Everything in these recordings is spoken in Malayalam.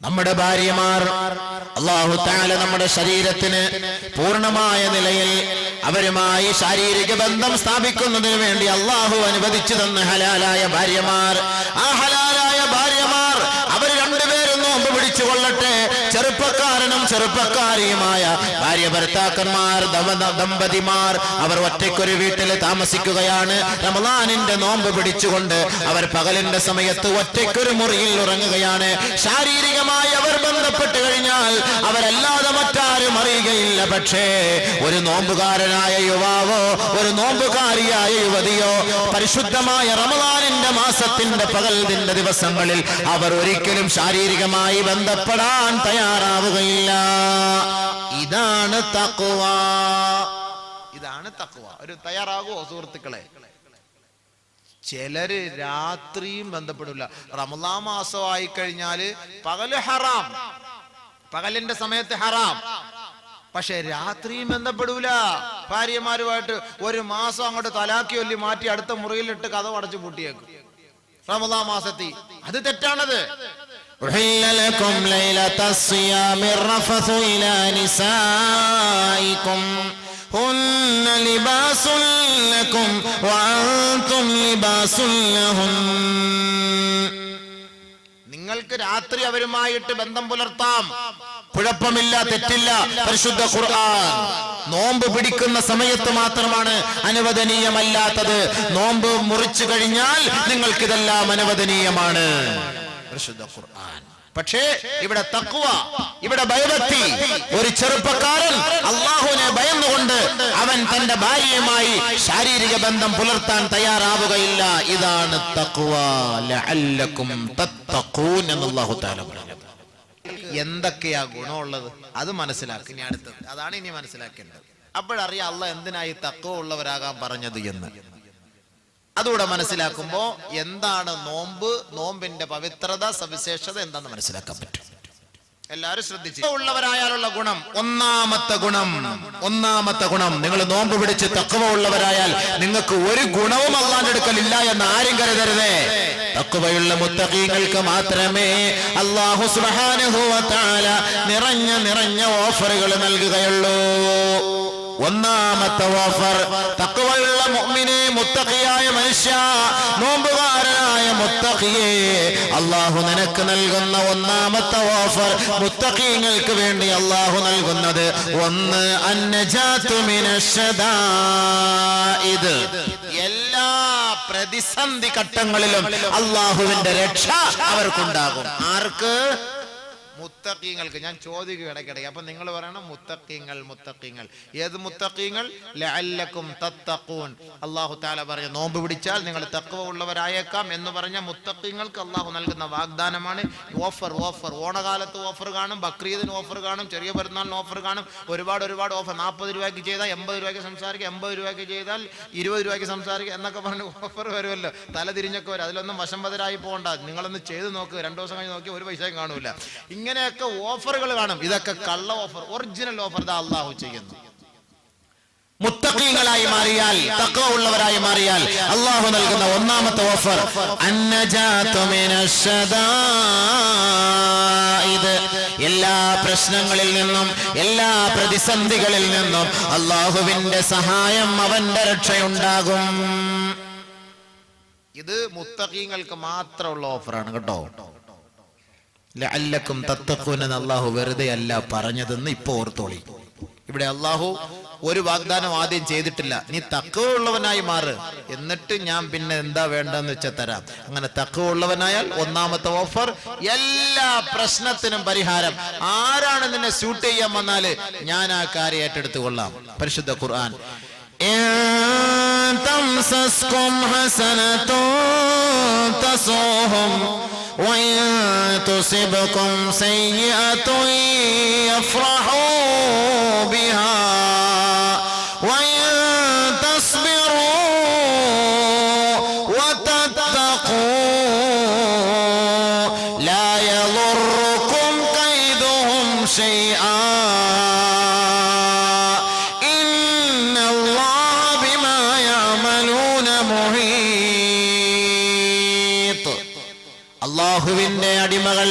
നമ്മുടെ ഭാര്യമാർ അല്ലാഹു തആല നമ്മുടെ ശരീരത്തിന് പൂർണ്ണമായ നിലയിൽ അവരുമായി ശാരീരിക ബന്ധം സ്ഥാപിക്കുന്നതിന് വേണ്ടി അല്ലാഹു അനുവദിച്ചു തന്ന ഹലാലായ ഭാര്യമാർ, ആ ഹലാലായ ഭാര്യമാർ അവർ രണ്ടുപേരും നോമ്പ് പിടിച്ചു കൊള്ളട്ടെ. ചെറുപ്പക്കാരനും ചെറുപ്പക്കാരിയുമായ ഭാര്യ ഭർത്താക്കന്മാർ, ദമ്പതിമാർ അവർ ഒറ്റയ്ക്കൊരു വീട്ടിൽ താമസിക്കുകയാണ്. റമളാനിന്റെ നോമ്പ് പിടിച്ചുകൊണ്ട് അവർ പകലിന്റെ സമയത്ത് ഒറ്റയ്ക്കൊരു മുറിയിൽ ഉറങ്ങുകയാണ്. ശാരീരികമായി അവർ ബന്ധപ്പെട്ട് കഴിഞ്ഞാൽ അവരല്ലാതെ മറ്റാരും അറിയുകയില്ല. പക്ഷേ ഒരു നോമ്പുകാരനായ യുവാവോ ഒരു നോമ്പുകാരിയായ യുവതിയോ പരിശുദ്ധമായ റമളാനിന്റെ മാസത്തിന്റെ പകലിന്റെ ദിവസങ്ങളിൽ അവർ ഒരിക്കലും ശാരീരികമായി ബന്ധപ്പെടാൻ തയ്യാറാവുകയില്ല. ഇതാണ് തഖ്വ. ഇതാണ് തഖ്വ. ഒരു തയ്യാറാകുമോ സുഹൃത്തുക്കളെ? ചിലര് രാത്രിയും ബന്ധപ്പെടില്ല. റമളാൻ മാസമായി കഴിഞ്ഞാല് പകല് ഹറാം, പകലിന്റെ സമയത്ത് ഹറാം, പക്ഷെ രാത്രിയും ബന്ധപ്പെടൂല. ഭാര്യമാരുമായിട്ട് ഒരു മാസം അങ്ങോട്ട് തലാക്കി ഒല്ലി മാറ്റി അടുത്ത മുറിയിലിട്ട് കതവ് അടച്ചു പൂട്ടിയേക്കും റമളാൻ മാസത്തിൽ. അത് തെറ്റാണത്. أحل لكم ليلة الصيام الرفث إلى نسائكم هن لباس لكم وأنتم لباس لهن. നിങ്ങൾക്ക് രാത്രി അവരുമായിട്ട് ബന്ധം പുലർത്താം, കുഴപ്പമില്ല, തെറ്റില്ല. പരിശുദ്ധ ഖുർആൻ നോമ്പ് പിടിക്കുന്ന സമയത്ത് മാത്രമാണ് അനുവദനീയമല്ലാത്തത്. നോമ്പ് മുറിച്ചു കഴിഞ്ഞാൽ നിങ്ങൾക്കിതെല്ലാം അനുവദനീയമാണ്. പരിശുദ്ധ ഖുർആൻ. പക്ഷേ ഇവിടെ തഖ്വ, ഇവിടെ ഭയഭക്തി. ഒരു ചെറുപ്പക്കാരൻ അല്ലാഹുവിനെ ഭയന്നുകൊണ്ട് അവൻ തന്റെ ഭാര്യയുമായി ശാരീരിക ബന്ധം പുലർത്താൻ തയ്യാറാവുകയില്ല. ഇതാണ് തഖ്വ. ലഅല്ലകും തത്തഖൂൻ എന്ന് അല്ലാഹു തആല പറഞ്ഞു. എന്തൊക്കെയാ ഗുണമുള്ളത് അത് മനസ്സിലാക്കി. ഇനി അടുത്തത് അതാണ് ഇനി മനസ്സിലാക്കേണ്ടത്. അപ്പോഴറിയാം അല്ലാഹ് എന്തിനായി തഖ്വ ഉള്ളവരാകാൻ പറഞ്ഞത് എന്ന്. അതുകൂടെ മനസ്സിലാക്കുമ്പോ എന്താണ് നോമ്പ്, നോമ്പിന്റെ പവിത്രത, സവിശേഷത എന്താന്ന് മനസ്സിലാക്കാൻ പറ്റും. എല്ലാവരും ശ്രദ്ധിച്ചു. ഉള്ളവരായാലുള്ള ഗുണം, ഒന്നാമത്തെ ഗുണം നിങ്ങൾ നോമ്പ് പിടിച്ച് തഖ്വ ഉള്ളവരായാൽ നിങ്ങൾക്ക് ഒരു ഗുണവും അല്ലാഹുവിന്റെ അടുക്കലില്ല എന്ന് ആരും കരുതരുതേ. തഖ്വയുള്ള മുത്തഖീങ്ങൾക്ക് മാത്രമേ അല്ലാഹു സുബ്ഹാനഹു വ തആല നിറഞ്ഞ ഓഫറുകൾ നൽകുകയുള്ളൂ. ഒന്നാമത്തെ ഓഫർ, തഖ്വയുള്ള മുഅ്മിനേ, മുത്തഖിയായ മനുഷ്യ, നോമ്പുകാരനായ മുത്തഖിയേ, അല്ലാഹു നിനക്ക് നൽകുന്ന ഒന്നാമത്തെ ഓഫർ, മുത്തഖീങ്ങൾക്ക് വേണ്ടി അല്ലാഹു നൽകുന്നത് ഒന്ന്, അന്നജാതു മിനശ്ശദാഇദ്. എല്ലാ പ്രതിസന്ധി ഘട്ടങ്ങളിലും അല്ലാഹുവിന്റെ രക്ഷ അവർക്കുണ്ടാകും. ആർക്ക്? മുത്തഖീങ്ങൾക്ക്. ഞാൻ ചോദിക്കും ഇടയ്ക്കിടയ്ക്ക്. അപ്പൊ നിങ്ങൾ പറയണം മുത്തഖീങ്ങൾ. ഏത് മുത്തഖീങ്ങൾ? ലഅല്ലകും തത്തഖൂൻ. അല്ലാഹു തആല പറഞ്ഞു നോമ്പ് പിടിച്ചാൽ നിങ്ങൾ തഖ്വ ഉള്ളവരായേക്കാം എന്ന് പറഞ്ഞ മുത്തഖീങ്ങൾക്ക് അല്ലാഹു നൽകുന്ന വാഗ്ദാനമാണ് ഓഫർ. ഓണകാലത്ത് ഓഫർ കാണും, ബക്രീദിന് ഓഫർ കാണും, ചെറിയ പെരുന്നാളിന് ഓഫർ കാണും. ഒരുപാട് ഓഫർ. 40 രൂപയ്ക്ക് ചെയ്താൽ 80 രൂപയ്ക്ക് സംസാരിക്കുക, 80 രൂപയ്ക്ക് ചെയ്താൽ 20 രൂപയ്ക്ക് സംസാരിക്കുക എന്നൊക്കെ പറഞ്ഞ് ഓഫർ വരുമല്ലോ. തല തിരിഞ്ഞൊക്കെ വരും. അതിലൊന്നും വശംവദരായി പോകണ്ട. നിങ്ങളൊന്ന് ചെയ്ത് നോക്ക്. 2 ദിവസം കഴിഞ്ഞ് നോക്കി ഒരു പൈസയും കാണൂല. ഇങ്ങനെയൊക്കെ ഓഫറുകൾ കാണും. ഇതൊക്കെ കള്ള ഓഫർ. ഒറിജിനൽ ഓഫർ ദാ അല്ലാഹു ചെയ്യുന്നു. മുത്തഖീങ്ങളായി മാറിയാൽ, തഖ്വ ഉള്ളവരായി മാറിയാൽ അല്ലാഹു നൽകുന്ന ഒന്നാമത്തെ ഓഫർ, അന്നജാതു മിനശ്ശദാഇദ്. എല്ലാ പ്രശ്നങ്ങളിൽ നിന്നും, എല്ലാ പ്രതിസന്ധികളിൽ നിന്നും അല്ലാഹുവിന്റെ സഹായം, അവന്റെ രക്ഷയുണ്ടാകും. ഇത് മുത്തഖീങ്ങൾക്ക് മാത്രമുള്ള ഓഫറാണ് കേട്ടോ. ലഅല്ലകും തത്തഖൂൻ എന്ന് അല്ലാഹു വെറുതെ അല്ല പറഞ്ഞതെന്ന് ഇപ്പൊ ഓർത്തോളി. ഇവിടെ അല്ലാഹു ഒരു വാഗ്ദാനം ആദ്യം ചെയ്തിട്ടില്ല. നീ തഖ്വ ഉള്ളവനായി മാറ്, എന്നിട്ട് ഞാൻ പിന്നെ എന്താ വേണ്ടെന്ന് വെച്ചാൽ തരാം. അങ്ങനെ തഖ്വ ഉള്ളവനായാൽ ഒന്നാമത്തെ ഓഫർ, എല്ലാ പ്രശ്നത്തിനും പരിഹാരം. ആരാണ് നിന്നെ സ്യൂട്ട് ചെയ്യാൻ വന്നാല് ഞാൻ ആ കാര്യം ഏറ്റെടുത്തു കൊള്ളാം. പരിശുദ്ധ ഖുർആൻ. തംസസ്കും ഹസനതുൻ തസൂഹും വഇൻ തുസിബ്കും സയ്യിഅതുൻ യഫ്റഹൂ ബിഹാ വഇൻ തസ്ബിറൂ വതത്തഖൂ ലാ യദുർറുകും കൈദുഹും ശൈആ അല്ലാഹുവിന്റെ അടിമകൾ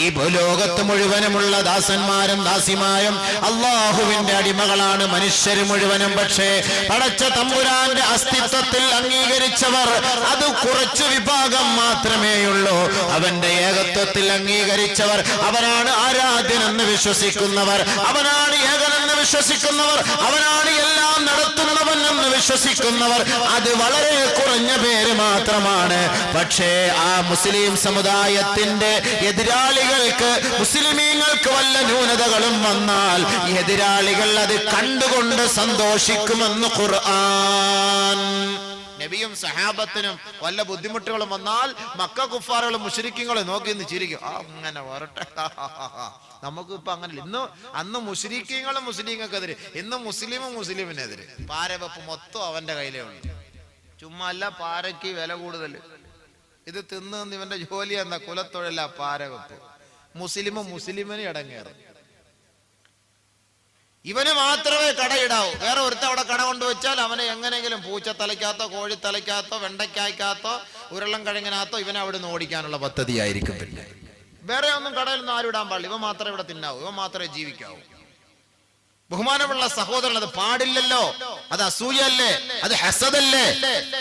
ഈ ഭൂലോകത്ത് മുഴുവനുമുള്ള ദാസന്മാരും ദാസിമാരും അള്ളാഹുവിന്റെ അടിമകളാണ് മനുഷ്യര് മുഴുവനും. പക്ഷേ പടച്ച തമ്പുരാന്റെ അസ്തിത്വത്തിൽ അംഗീകരിച്ചവർ അത് കുറച്ചു വിഭാഗം മാത്രമേയുള്ളൂ. അവന്റെ ഏകത്വത്തിൽ അംഗീകരിച്ചവർ, അവനാണ് ആരാധ്യനെന്ന് വിശ്വസിക്കുന്നവർ, അവനാണ് ഏകനെന്ന് വിശ്വസിക്കുന്നവർ, അവനാണ് എല്ലാം നടത്തുന്നവൻ എന്ന് വിശ്വസിക്കുന്നവർ, അത് വളരെ കുറഞ്ഞ പേര് മാത്രമാണ്. പക്ഷേ ആ മുസ്ലിം സമുദായത്തിന്റെ എതിരാളികൾക്ക്, മുസ്ലിമീങ്ങൾക്ക് വല്ല ന്യൂനതകളും വന്നാൽ എതിരാളികൾ അത് കണ്ടുകൊണ്ട് സന്തോഷിക്കുമെന്ന് ഖുർആൻ. നബിയും സഹാബത്തിനും വല്ല ബുദ്ധിമുട്ടുകളും വന്നാൽ മക്ക കുഫാറുകളും മുശ്രിക്കുകളും നോക്കി നിന്ന് ചിരിക്കും. അങ്ങനെ വരട്ടെ, നമുക്ക് ഇപ്പൊ അങ്ങനല്ല. അന്ന് മുശ്രിക്കുകളും മുസ്ലിങ്ങൾക്കെതിരെ, ഇന്ന് മുസ്ലിമും മുസ്ലിമിനെതിരെ. പാരവെപ്പ് മൊത്തം അവന്റെ കയ്യിലേ ഉണ്ട്. ചുമ്മാ അല്ല, പാരയ്ക്ക് വില കൂടുതൽ. ഇത് തിന്ന് ഇവന്റെ ജോലി എന്ന കുലത്തൊഴില പാരവെപ്പ്. മുസ്ലിമും മുസ്ലിമിന് ഇടങ്ങേറും. ഇവന് മാത്രമേ കടയിടാവൂ. വേറെ ഒരുത്ത അവിടെ കട കൊണ്ടുവച്ചാൽ അവനെ എങ്ങനെയെങ്കിലും പൂച്ചത്തലയ്ക്കകത്തോ കോഴിത്തലയ്ക്കകത്തോ വെണ്ടയ്ക്കായ്ക്കകത്തോ ഉരുളം കിഴങ്ങിനകത്തോ ഇവനെ അവിടെ നിന്ന് ഓടിക്കാനുള്ള പദ്ധതിയായിരിക്കും. പിന്നെ വേറെ ഒന്നും കടയിലൊന്നും ആരും ഇടാൻ പാടില്ല. ഇവൻ മാത്രമേ ഇവിടെ തിന്നാവൂ, ഇവൻ മാത്രമേ ജീവിക്കാവൂ. ബഹുമാനമുള്ള സഹോദരൻ, അത് പാടില്ലല്ലോ. അത് അസൂയല്ലേ, അത് ഹസദല്ലേ,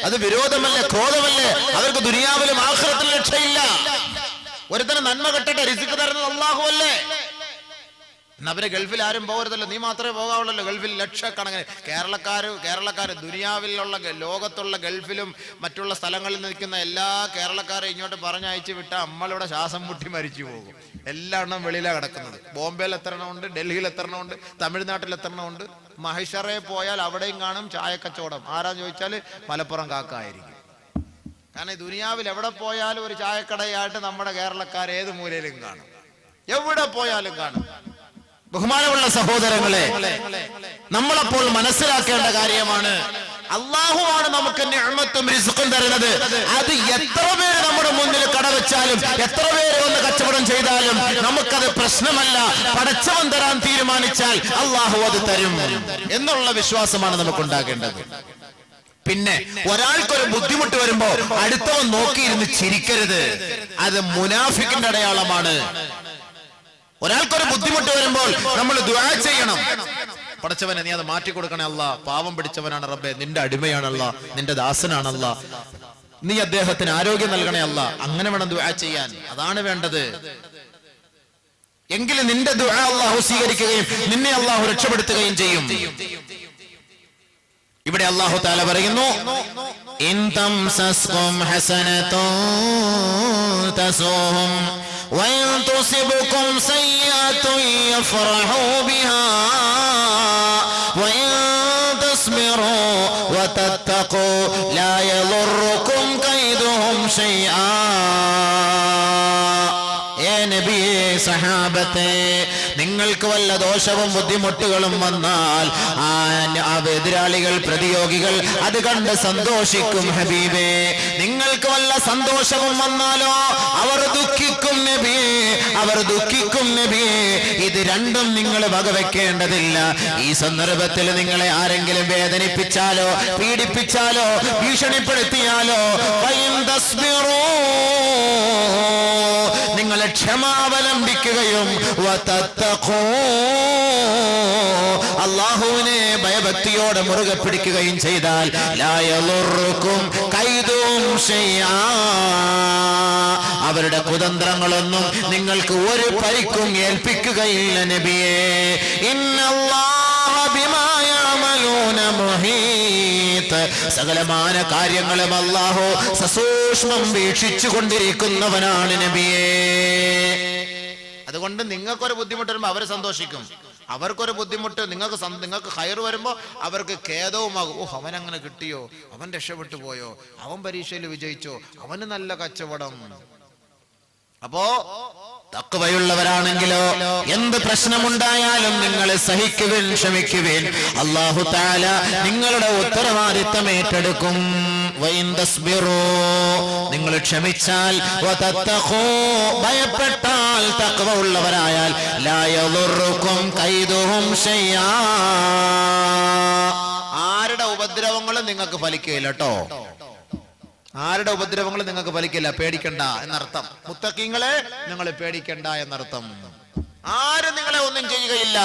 അത് വിരോധമല്ലേ, ക്രോധമല്ലേ? അവർക്ക് ദുനിയാവിലും ആഖിറത്തിലും രക്ഷയില്ല. ഒരുത്തന് നന്മ കിട്ടട്ടെ, റിസ്ക് തരുന്നത് അല്ലാഹു അല്ലേ? അവരെ ഗൾഫിൽ ആരും പോകരുതല്ലോ, നീ മാത്രമേ പോകാവുള്ളല്ലോ. ഗൾഫിൽ ലക്ഷക്കണക്കിന് കേരളക്കാര് ദുനിയാവിലുള്ള ലോകത്തുള്ള ഗൾഫിലും മറ്റുള്ള സ്ഥലങ്ങളിൽ നിൽക്കുന്ന എല്ലാ കേരളക്കാരെ ഇങ്ങോട്ട് പറഞ്ഞയച്ചു വിട്ടാൽ നമ്മളിവിടെ ശ്വാസം മുട്ടി മരിച്ചു പോകും. എല്ലാ എണ്ണം വെളിയിലാണ് കിടക്കുന്നത്. ബോംബെയിൽ എത്തരണമുണ്ട്, ഡൽഹിയിൽ എത്തരണമുണ്ട്, തമിഴ്നാട്ടിൽ എത്തരണമുണ്ട്. മഹിഷറെ പോയാൽ അവിടെയും കാണും ചായക്കച്ചവടം. ആരാന്ന് ചോദിച്ചാൽ മലപ്പുറം കാക്കായിരിക്കും. കാരണം ഈ ദുനിയാവിൽ എവിടെ പോയാലും ഒരു ചായക്കടയായിട്ട് നമ്മുടെ കേരളക്കാർ ഏത് മൂലയിലും കാണും, എവിടെ പോയാലും കാണും. ബഹുമാനമുള്ള സഹോദരങ്ങളെ, നമ്മളപ്പോൾ മനസ്സിലാക്കേണ്ട കാര്യമാണ്, അള്ളാഹുവാണ് നമുക്ക് നിഅമത്തും റിസ്ഖും തരുന്നത്. അത് എത്ര പേര് നമ്മുടെ മുന്നിൽ കടവെച്ചാലും, എത്ര പേര് വന്ന് കച്ചവടം ചെയ്താലും നമുക്കത് പ്രശ്നമല്ല. പടച്ചവൻ തരാൻ തീരുമാനിച്ചാൽ അള്ളാഹു അത് തരും എന്നുള്ള വിശ്വാസമാണ് നമുക്കുണ്ടാകേണ്ടത്. പിന്നെ ഒരാൾക്കൊരു ബുദ്ധിമുട്ട് വരുമ്പോ അടുത്തവൻ നോക്കിയിരുന്ന് ചിരിക്കരുത്. അത് മുനാഫിക്കിന്റെ അടയാളമാണ്. ഒരാൾക്കൊരു ബുദ്ധിമുട്ട് വരുമ്പോൾ നമ്മൾ ദുആ ചെയ്യണം. പടച്ചവനെ നീ അത് മാറ്റിക്കൊടുക്കണേ അല്ലാ, പാവം പിടിച്ചവനാണ് റബ്ബേ, നിന്റെ അടിമയാണല്ല, നിന്റെ ദാസനാണല്ല, നീ അദ്ദേഹത്തിന് ആരോഗ്യം നൽകണേ അല്ലാ. അങ്ങനെ വേണം ദുആ ചെയ്യാൻ. അതാണ് വേണ്ടത്. എങ്കിലും നിന്റെ ദുആ അല്ലാഹു സ്വീകരിക്കുകയും നിന്നെ അല്ലാഹു രക്ഷപ്പെടുത്തുകയും ചെയ്യും. ഇവിടെ അല്ലാഹു തആല പറയുന്നു, ഇൻ തംസസ്കും ഹസനതുൻ തസുഹും وإن تصبكم سيئة يفرحوا بها وإن تصبروا وتتقوا لا يضركم كيدهم شيئا. നബിയേ, സഹാബത്തെ, നിങ്ങൾക്ക് വല്ല ദോഷവും ബുദ്ധിമുട്ടുകളും വന്നാൽ ആ എതിരാളികൾ, പ്രതിയോഗികൾ അത് കണ്ട് സന്തോഷിക്കും ഹബീബേ. നിങ്ങൾക്ക് വല്ല സന്തോഷവും വന്നാലോ അവർ ദുഃഖിക്കും നബിയേ, അവർ ദുഃഖിക്കും നബിയേ. ഇത് രണ്ടും നിങ്ങൾ വകവെക്കേണ്ടതില്ല. ഈ സന്ദർഭത്തിൽ നിങ്ങളെ ആരെങ്കിലും വേദനിപ്പിച്ചാലോ പീഡിപ്പിച്ചാലോ ഭീഷണിപ്പെടുത്തിയാലോ നിങ്ങൾ ക്ഷമാവലംബിക്കുകയും അല്ലാഹുവിനെ ഭയഭക്തിയോടെ മുറുകെ പിടിക്കുകയും ചെയ്താൽ ലാ യളുറുക്കും കൈദും ശൈആ, അവരുടെ കുതന്ത്രങ്ങളൊന്നും നിങ്ങൾക്ക് ഒരു പരിക്കും ഏൽപ്പിക്കുകയില്ല നബിയേ. ഇന്നല്ലാഹ ബിമാ യഅമലൂന മുഹീത്, സകലമാന കാര്യങ്ങളും അല്ലാഹു സസൂക്ഷ്മം വീക്ഷിച്ചു കൊണ്ടിരിക്കുന്നവനാണ് നബിയേ. അതുകൊണ്ട് നിങ്ങൾക്കൊരു ബുദ്ധിമുട്ട് വരുമ്പോൾ അവർ സന്തോഷിക്കും, അവർക്കൊരു ബുദ്ധിമുട്ട് നിങ്ങൾക്ക് ഹൈർ വരുമ്പോൾ അവർക്ക് ഖേദവുമാകും. ഓ, അവൻ അങ്ങനെ കിട്ടിയോ, അവൻ രക്ഷപ്പെട്ടു പോയോ, അവൻ പരീക്ഷയിൽ വിജയിച്ചോ, അവന് നല്ല കച്ചവടം. അപ്പോ തഖ്വയുള്ളവരാണെങ്കിലോ എന്ത് പ്രശ്നമുണ്ടായാലും നിങ്ങൾ സഹിക്കുവിൻ, ക്ഷമിക്കുവിൻ. അല്ലാഹു തആല നിങ്ങളുടെ ഉത്തരവാദിത്തം ഏറ്റെടുക്കും. നിങ്ങൾ ക്ഷമിച്ചാൽ, ഭയപ്പെട്ടാൽ, തഖ്വ ഉള്ളവരായാൽ ലാ യളുറുക്കും കൈദുഹും ശൈആ, ആരുടെ ഉപദ്രവങ്ങളും നിങ്ങൾക്ക് ഫലിക്കുകയില്ല കേട്ടോ. ആരുടെ ഉപദ്രവങ്ങൾ നിങ്ങൾക്ക് ഫലിക്കില്ല, പേടിക്കണ്ട എന്നർത്ഥം. മുത്തഖീങ്ങളെ നിങ്ങൾ പേടിക്കണ്ട എന്നർത്ഥം. ആരും നിങ്ങളെ ഒന്നും ചെയ്യുകയില്ല.